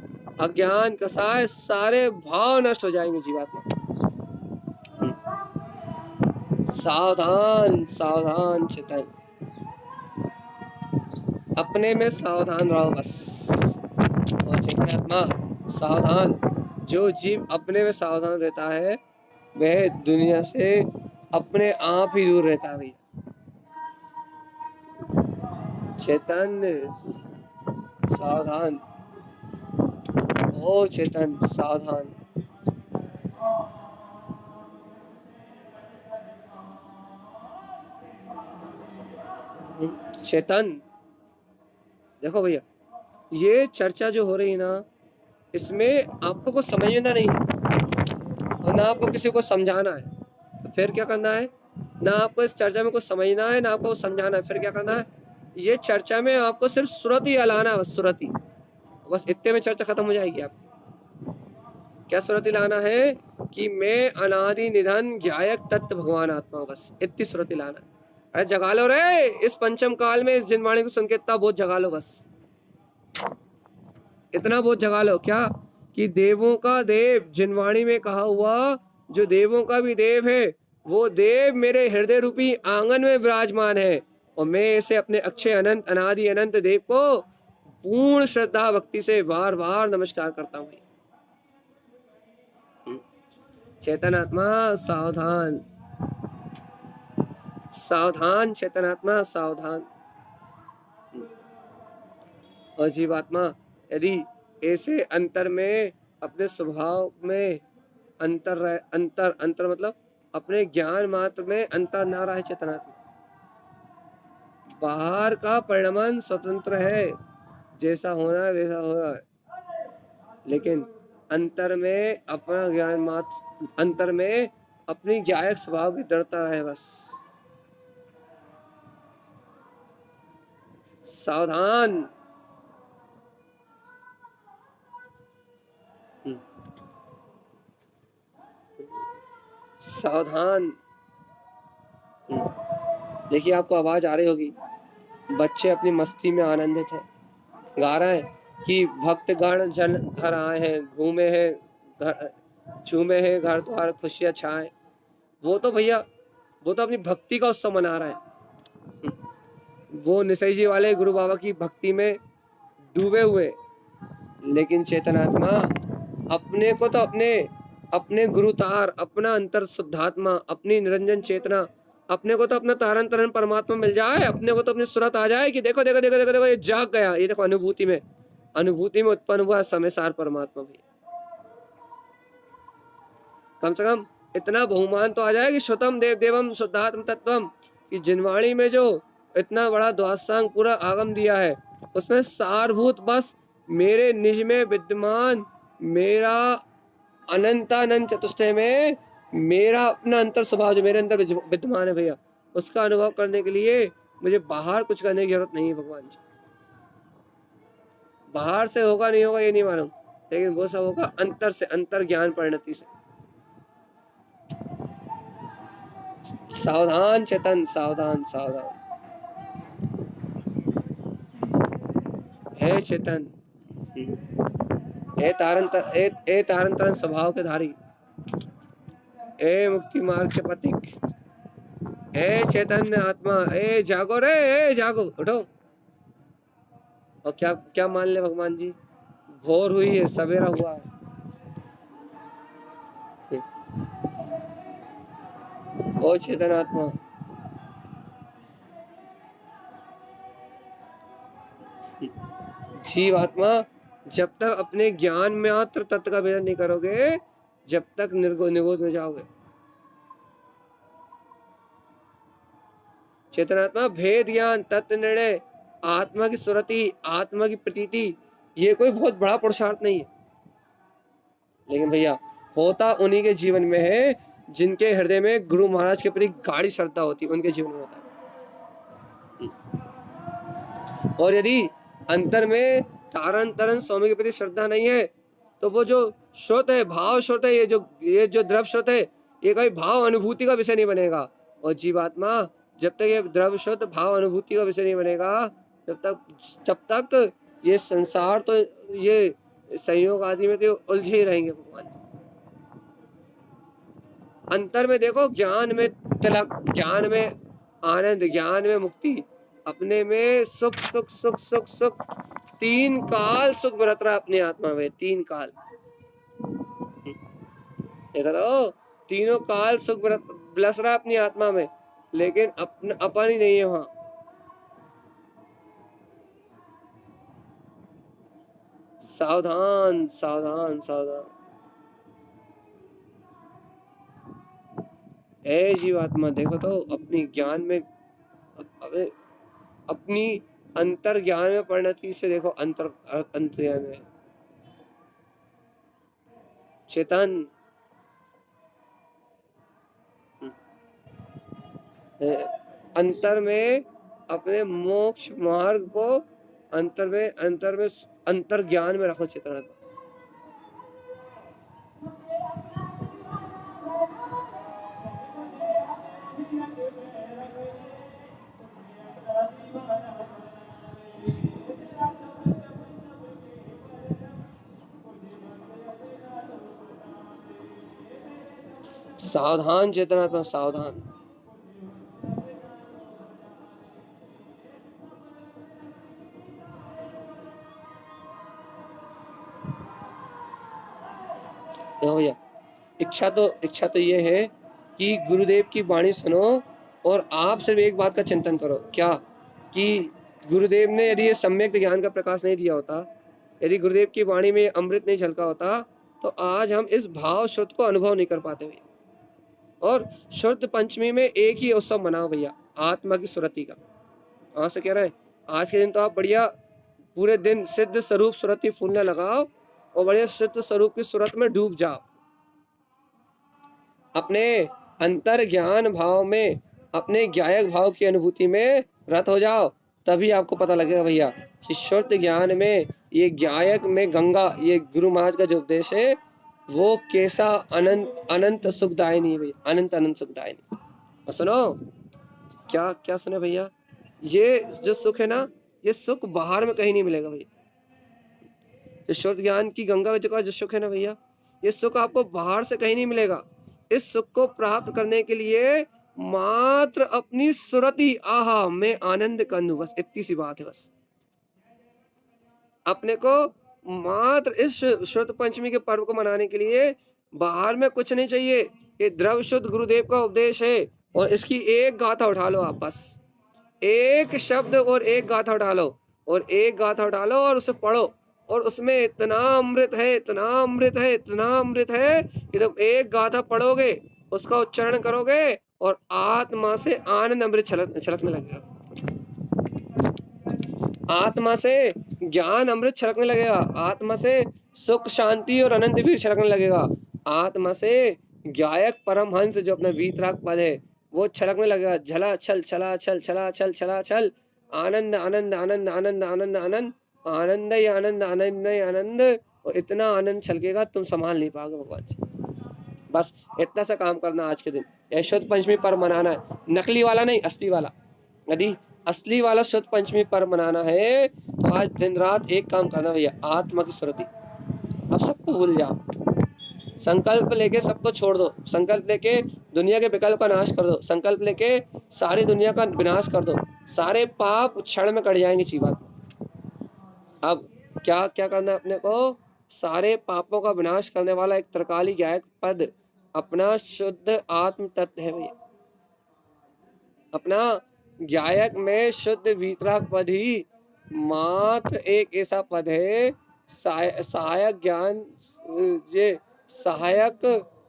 अज्ञान, कसाय, सारे भाव नष्ट हो जाएंगे जीवात्मा। सावधान सावधान चेतन, अपने में सावधान रहो बस। और चेतनात्मा सावधान, जो जीव अपने में सावधान रहता है वह दुनिया से अपने आप ही दूर रहता है भैया। चेतन सावधान, ओ चेतन सावधान। चेतन देखो भैया, ये चर्चा जो हो रही है ना, इसमें आपको कुछ समझना नहीं और ना आपको किसी को समझाना है। तो फिर क्या करना है? ना आपको इस चर्चा में कुछ समझना है, ना आपको कुछ समझाना है। फिर क्या करना है? ये चर्चा में आपको सिर्फ सुरत ही लाना है, बस सुरत ही, बस इतने में चर्चा खत्म हो जाएगी। आप क्या सुरत ही लाना है कि मैं अनादि निधन ज्ञायक तत्व भगवान आत्मा, बस इतनी सुरत ही लाना है। अरे जगा लो रे, इस पंचम काल में इस जिनवाणी को सुन के इतना बहुत जगा लो, बस इतना बहुत जगा लो। क्या कि देवों का देव जिनवाणी में कहा हुआ, जो देवों का भी देव है वो देव मेरे हृदय रूपी आंगन में विराजमान है, और मैं इसे अपने अक्षय अनंत अनादि अनंत देव को पूर्ण श्रद्धा भक्ति से बार बार नमस्कार करता हूँ। चेतनात्मा सावधान सावधान, चेतनात्मा सावधान। और जीवात्मा यदि ऐसे अंतर में अपने स्वभाव में अंतर अंतर मतलब अपने ज्ञान मात्र में अंतर ना रहे चेतनात्मा, बाहर का परिणमन स्वतंत्र है, जैसा होना है वैसा हो रहा है, लेकिन अंतर में अपना ज्ञान मात्र, अंतर में अपनी ज्ञायक स्वभाव की दृढ़ता है बस। सावधान, सावधान। देखिए आपको आवाज आ रही होगी, बच्चे अपनी मस्ती में आनंदित हैं, गा रहे हैं कि भक्तगण जन घर आए हैं, घूमे हैं घर, झूमे हैं घर द्वार खुशियां छाए। वो तो भैया वो तो अपनी भक्ति का उत्सव मना रहे हैं, वो निसई जी वाले गुरु बाबा की भक्ति में डूबे हुए। लेकिन चेतनात्मा अपने को तो अपने गुरुतार, अपना अंतर शुद्धात्मा, अपनी निरंजन चेतना, अपने को तो अपना तारण तरण परमात्मा मिल जाए, अपने को तो अपनी सूरत आ जाए कि देखो देखो देखो देखो देखो ये जाग गया, ये देखो अनुभूति में उत्पन्न हुआ समय सार परमात्मा भी। कम से कम इतना बहुमान तो आ जाए कि श्रुतम देव देवम शुद्धात्म तत्वम, कि जिनवाणी में जो इतना बड़ा द्वादशांग पूरा आगम दिया है उसमें सारभूत बस मेरे निज में विद्यमान, मेरा अनंतानंत चतुष्टय में मेरा अपना अंतर स्वभाव जो मेरे अंदर विद्यमान है भैया, उसका अनुभव करने के लिए मुझे बाहर कुछ करने की जरूरत नहीं है भगवान जी। बाहर से होगा नहीं होगा ये नहीं मालूम, लेकिन वो सब होगा अंतर से, अंतर ज्ञान परिणति से। सावधान चेतन, सावधान सावधान, हे चेतन, हे तारण तरण स्वभाव के धारी, ए मुक्ति मार्ग के पथिक, ए चैतन्य आत्मा, ए जागो रे, ए जागो, उठो। और क्या क्या मान ले भगवान जी, भोर हुई है, सवेरा हुआ है। ओ चेतन आत्मा, जीव आत्मा, जब तक अपने ज्ञान में मात्र तत्व का भेदन नहीं करोगे, जब तक निगोद में जाओगे। चेतनात्मा भेद ज्ञान, तत्व निर्णय, आत्मा की सुरति, आत्मा की प्रतीति, ये कोई बहुत बड़ा पुरुषार्थ नहीं है। लेकिन भैया होता उन्हीं के जीवन में है जिनके हृदय में गुरु महाराज के प्रति गाढ़ी श्रद्धा होती है, उनके जीवन में होता है। और यदि अंतर में तारण तरण स्वामी के प्रति श्रद्धा नहीं है तो वो जो श्रोत है, भाव श्रोत है, ये जो द्रव श्रोत है, ये कोई भाव अनुभूति का विषय नहीं बनेगा। और जीवात्मा जब तक ये द्रव शुद्ध भाव अनुभूति का विषय नहीं बनेगा, तब तक ये संसार तो ये संयोग आदि में तो उलझे ही रहेंगे भगवान। अंतर में देखो, ज्ञान में तिलक, ज्ञान में आनंद, ज्ञान में मुक्ति, अपने में सुख सुख सुख सुख सुख, तीन काल सुख बरत रहा अपनी आत्मा में, तीन काल देखा तो, तीनों काल सुख बरस रहा अपनी आत्मा में, लेकिन अपन ही नहीं है वहां। सावधान सावधान सावधान, ए जीवात्मा देखो तो अपनी ज्ञान में, अपनी अंतर ज्ञान में परिणति से देखो, अंतर ज्ञान में चेतन, अंतर में अपने मोक्ष मार्ग को अंतर में अंतर ज्ञान में रखो चेतना। सावधान चेतनात्मा, सावधान। देखो भैया, इच्छा तो ये है कि गुरुदेव की वाणी सुनो और आप सिर्फ एक बात का चिंतन करो, क्या कि गुरुदेव ने यदि ये सम्यक ज्ञान का प्रकाश नहीं दिया होता, यदि गुरुदेव की वाणी में अमृत नहीं झलका होता, तो आज हम इस भाव श्रुत को अनुभव नहीं कर पाते भैया। और शुद्ध पंचमी में एक ही उत्सव मनाओ भैया, आत्मा की सुरति का। आज से कह रहे हैं, आज के दिन तो आप बढ़िया पूरे दिन सिद्ध स्वरूप सुरति फूलने लगाओ और बढ़िया सिद्ध स्वरूप की सूरत में डूब जाओ, अपने अंतर ज्ञान भाव में, अपने ज्ञायक भाव की अनुभूति में रत हो जाओ। तभी आपको पता लगेगा भैया कि शुद्ध ज्ञान में, ये ज्ञायक में गंगा, ये गुरु महाराज का जो उपदेश है वो कैसा अनंत सुखदायिनी है भैया, अनंत सुखदायिनी। और सुनो, क्या क्या सुने भैया, ये जो सुख है ना, ये सुख बाहर में कहीं नहीं मिलेगा भैया। जो शुद्ध ज्ञान की गंगा का जो सुख है ना भैया, ये सुख आपको बाहर से कहीं नहीं मिलेगा। इस सुख को प्राप्त करने के लिए मात्र अपनी सुरति, आहा मैं आनंद कंदू, बस इतनी सी बात है। बस अपने को मात्र इस शुद्ध पंचमी के पर्व को मनाने के लिए बाहर में कुछ नहीं चाहिए। ये द्रव शुद्ध गुरुदेव का उपदेश है, और इसकी एक गाथा उठा लो आप, बस एक शब्द और एक गाथा उठा लो, और एक गाथा उठा लो और उसे पढ़ो, और उसमें इतना अमृत है, इतना अमृत है, इतना अमृत है कि जब एक गाथा पढ़ोगे, उसका उच्चारण करोगे और आत्मा से आनंद अमृत छलकने लगेगा। आत्मा से ज्ञान अमृत छलकने लगेगा, आत्मा से सुख शांति और अनंत वीर छलकने लगेगा, आत्मा से गायक परमहंस जो अपना वीतराग पद है वो छलकने लगेगा। झला छल छला छल छला छल छला छल, आनंद आनंद आनंद आनंद आनंद आनंद, आनंद ही आनंद, आनंद ही आनंद, और इतना आनंद छलकेगा तुम संभाल नहीं पाओगे भगवान जी। बस इतना सा काम करना आज के दिन। यशोद पंचमी पर्व मनाना है, नकली वाला नहीं, असली वाला। यदि असली वाला शुद्ध पंचमी पर्व मनाना है तो आज दिन रात एक काम करना भैया, आत्मा की स्मृति। अब सबको भूल जाओ, संकल्प लेके सबको छोड़ दो, संकल्प लेके दुनिया के विकल्प का नाश कर दो, संकल्प लेके सारी दुनिया का विनाश कर दो, सारे पाप क्षण में कट जाएंगे जीवात्मा। अब क्या क्या करना है अपने को, सारे पापों का विनाश करने वाला एक त्रिकाली गायक पद अपना शुद्ध आत्म तत्व है भैया। अपना गायक में शुद्ध वीतराग पद ही मात्र एक ऐसा पद है, सहायक ज्ञान ये सहायक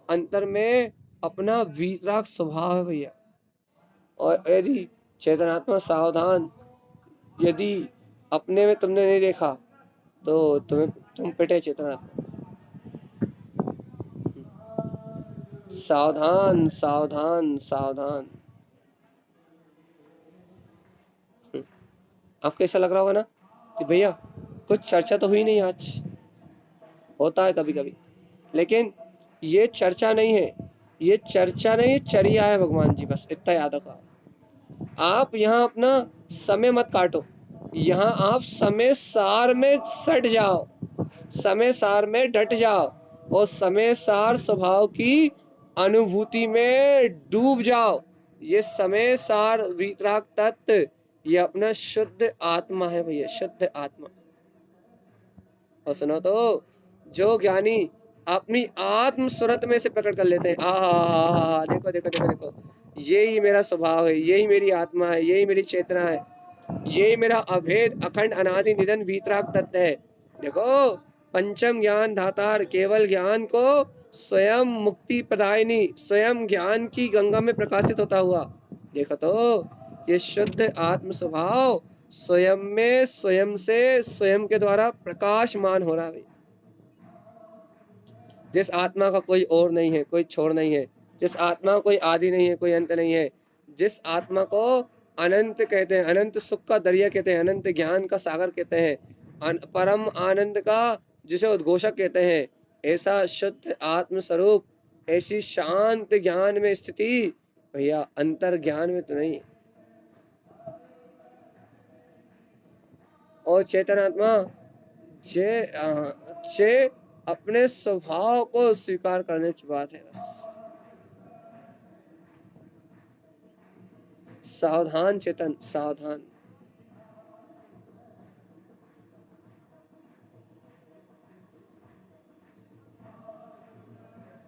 अंतर में अपना वीतराग स्वभाव है भैया। और यदि चेतनात्मा सावधान, यदि अपने में तुमने नहीं देखा तो तुम पिटे चेतनात्मा। सावधान सावधान सावधान। आपको ऐसा लग रहा होगा ना कि भैया कुछ चर्चा तो हुई नहीं आज, होता है कभी कभी, लेकिन ये चर्चा नहीं है, ये चर्चा नहीं, चर्या है भगवान जी, बस इतना याद रखो। आप यहाँ अपना समय मत काटो, यहाँ आप समय सार में सट जाओ, समय सार में डट जाओ, और समय सार स्वभाव की अनुभूति में डूब जाओ। ये समय सार वीतराग तत्व ये अपना शुद्ध आत्मा है भैया, शुद्ध आत्मा। और सुनो तो, जो ज्ञानी अपनी आत्म सुरत में से प्रकट कर लेते हैं, देखो देखो देखो देखो, यही मेरा स्वभाव है, यही मेरी आत्मा है, यही मेरी चेतना है, यही मेरा अभेद अखंड अनादि निधन वीतराग तत्व है। देखो, पंचम ज्ञान धातार, केवल ज्ञान को स्वयं मुक्ति प्रदायिनी, स्वयं ज्ञान की गंगा में प्रकाशित होता हुआ। देखो तो, ये शुद्ध आत्म स्वभाव स्वयं में स्वयं से स्वयं के द्वारा प्रकाशमान हो रहा है। जिस आत्मा का कोई और नहीं है, कोई छोर नहीं है, जिस आत्मा का कोई आदि नहीं है, कोई अंत नहीं है, जिस आत्मा को अनंत कहते हैं, अनंत सुख का दरिया कहते हैं, अनंत ज्ञान का सागर कहते हैं, परम आनंद का जिसे उद्घोषक कहते हैं, ऐसा शुद्ध आत्म स्वरूप, ऐसी शांत ज्ञान में स्थिति भैया अंतर ज्ञान में तो नहीं। और चेतनात्मा जे अपने स्वभाव को स्वीकार करने की बात है बस। सावधान चेतन, सावधान।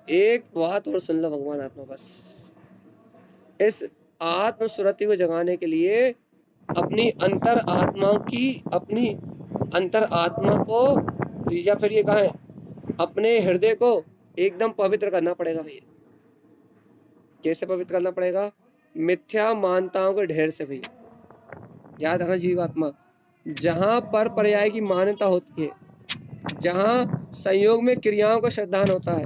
एक बात और सुन लो भगवान आत्मा, बस इस आत्म सुरति को जगाने के लिए अपनी अंतर आत्मा की, अपनी अंतर आत्मा को, या फिर ये कहें अपने हृदय को एकदम पवित्र करना पड़ेगा भैया। कैसे पवित्र करना पड़ेगा? मिथ्या मान्यताओं के ढेर से भैया। याद रखना जीवात्मा, जहाँ पर पर्याय की मान्यता होती है, जहाँ संयोग में क्रियाओं का श्रद्धान होता है,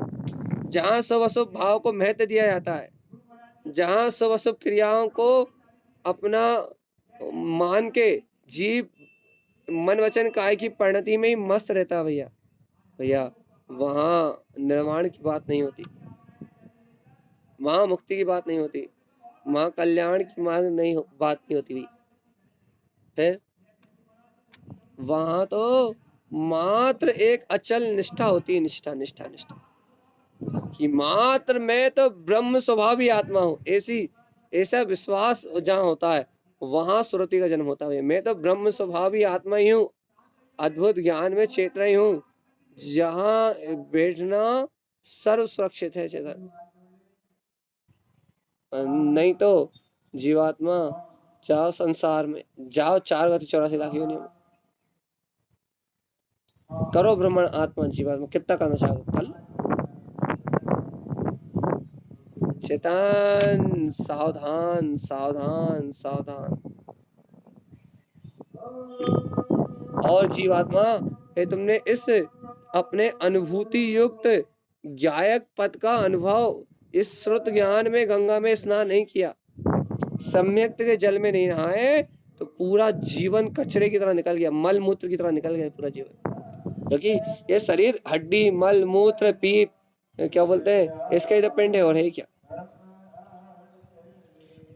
जहाँ शुभ अशुभ भाव को महत्व दिया जाता है, जहाँ शुभ अशुभ क्रियाओं को अपना मान के जीव मन वचन काय की परिणति में ही मस्त रहता है भैया, भैया वहाँ निर्वाण की बात नहीं होती, वहाँ मुक्ति की बात नहीं होती, वहाँ कल्याण की बात नहीं होती भैया। फिर वहाँ तो मात्र एक अचल निष्ठा होती है, निष्ठा निष्ठा निष्ठा, कि मात्र मैं तो ब्रह्म स्वभावी आत्मा हूँ, ऐसा विश्वास जहाँ होता है वहाँ सुरति का जन्म होता है। मैं तो ब्रह्म स्वभावी आत्मा ही हूँ, अद्भुत ज्ञान में चेतना ही हूँ, जहाँ बैठना सर्व सुरक्षित है चेतन। नहीं तो जीवात्मा जाओ संसार में, जाओ 4 गति 84 लाख योनियों में, करो भ्रमण आत्मा जीवात्मा, कितना करना चाहो कल। चेतन सावधान सावधान सावधान। और जीवात्मा ये तुमने इस अपने अनुभूति युक्त ज्ञायक पद का अनुभव इस श्रुत ज्ञान में गंगा में स्नान नहीं किया, सम्यक के जल में नहीं नहाए, तो पूरा जीवन कचरे की तरह निकल गया, मल मूत्र की तरह निकल गया पूरा जीवन। क्योंकि ये शरीर हड्डी मल मूत्र पीप क्या बोलते हैं इसका तो पिंड है, और है क्या,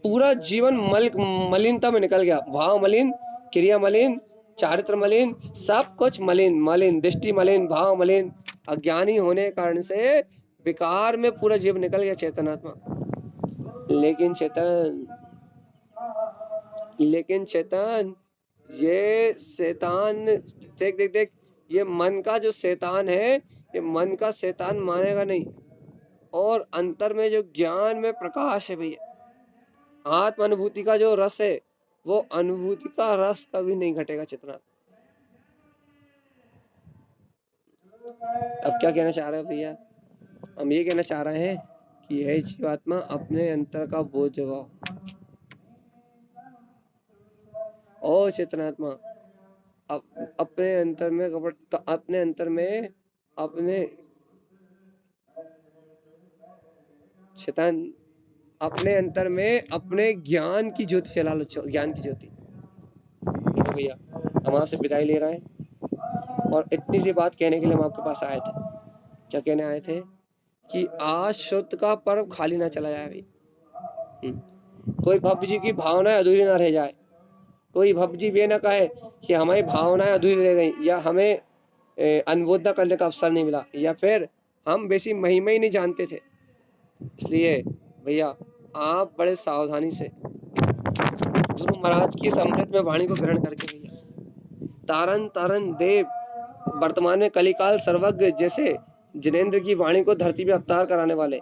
पूरा जीवन मलिनता में निकल गया, भाव मलिन, क्रिया मलिन, चारित्र मलिन, सब कुछ मलिन मलिन, दृष्टि मलिन, भाव मलिन, अज्ञानी होने के कारण से विकार में पूरा जीवन निकल गया चेतनात्मा। लेकिन चेतन ये शैतान देख देख देख, ये मन का जो शैतान है, ये मन का शैतान मानेगा नहीं, और अंतर में जो ज्ञान में प्रकाश है भैया, आत्म अनुभूति का जो रस है, वो अनुभूति का रस कभी नहीं घटेगा चेतना। अब क्या कहना चाह रहे हैं भैया, हम ये कहना चाह रहे हैं कि यह जीवात्मा अपने अंतर का बोध जगाओ। ओ चेतनात्मा अपने अंतर में अपने चेतन अपने अंतर में अपने ज्ञान की ज्योति जला लो, ज्ञान की ज्योति। देखो भैया, हम आपसे विदाई ले रहे हैं, और इतनी सी बात कहने के लिए हम आपके पास आए थे। क्या कहने आए थे कि आज शुद्ध का पर्व खाली ना चला जाए भाई, कोई भव्य जी की भावनाएं अधूरी ना रह जाए, कोई भव्य जी ये ना कहे कि हमारी भावनाएं अधूरी रह गई, या हमें अनुमोदना करने का अवसर नहीं मिला, या फिर हम वैसी महिमा ही नहीं जानते थे। इसलिए भैया आप बड़े सावधानी से गुरु महाराज की अमृत में वाणी को ग्रहण करके भैया, तारन तारन देव वर्तमान में कलिकाल सर्वज्ञ जैसे जिनेंद्र की वाणी को धरती में अवतार कराने वाले,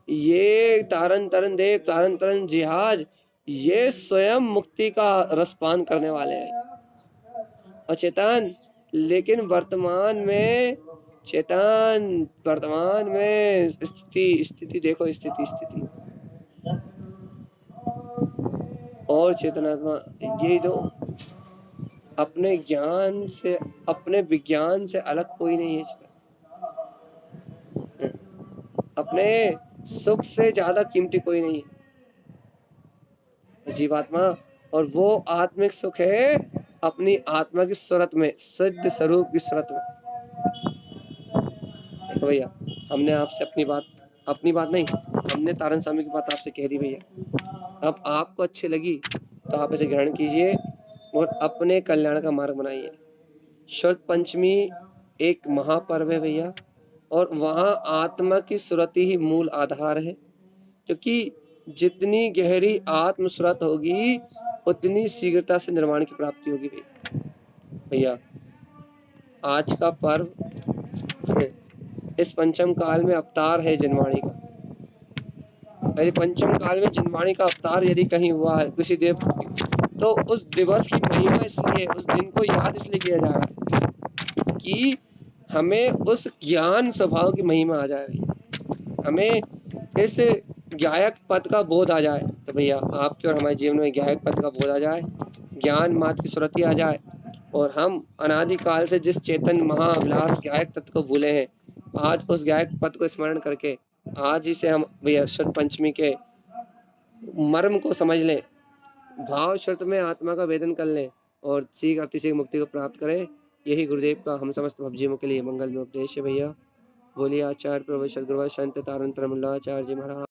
ये तारन तारन देव तारन तारन जिहाज, ये स्वयं मुक्ति का रसपान करने वाले हैं। और चेतन लेकिन वर्तमान में स्थिति देखो, स्थिति और चेतनात्मा यही दो, अपने ज्ञान से अपने विज्ञान से अलग कोई नहीं है, अपने सुख से ज्यादा कीमती कोई नहीं है जीवात्मा, और वो आत्मिक सुख है अपनी आत्मा की सूरत में, सिद्ध स्वरूप की सूरत में। देखो भैया, हमने आपसे अपनी बात नहीं, हमने तारन स्वामी की बात आपसे कह दी भैया। अब आपको अच्छी लगी तो आप इसे ग्रहण कीजिए और अपने कल्याण का मार्ग बनाइए। शरद पंचमी एक महापर्व है भैया, और वहाँ आत्मा की सुरति ही मूल आधार है, क्योंकि जितनी गहरी आत्म सुरत होगी उतनी शीघ्रता से निर्वाण की प्राप्ति होगी भैया। आज का पर्व इस पंचम काल में अवतार है जिनवाणी का। यदि पंचम काल में जिनवाणी का अवतार यदि कहीं हुआ है किसी देव, तो उस दिवस की महिमा इसलिए, उस दिन को याद इसलिए किया जा रहा है कि हमें उस ज्ञान स्वभाव की महिमा आ जाए, हमें इस ज्ञायक पद का बोध आ जाए। तो भैया आपके और हमारे जीवन में ज्ञायक पद का बोध आ जाए, ज्ञान मात्र की सुरति आ जाए, और हम अनादिकाल से जिस चेतन महाविलास ज्ञायक तत्व को भूले हैं, आज उस ज्ञायक पद को स्मरण करके आज ही से हम भैया शरद पंचमी के मर्म को समझ लें, भाव शर्त में आत्मा का वेदन कर लें, और शीघ्र अतिशीघ्र मुक्ति को प्राप्त करें। यही गुरुदेव का हम समस्त भक्तजनों के लिए मंगल में उपदेश है भैया। बोलिए आचार्य प्रभु सद्गुरु संत तारण तरमल्लाचार्य जी महाराज।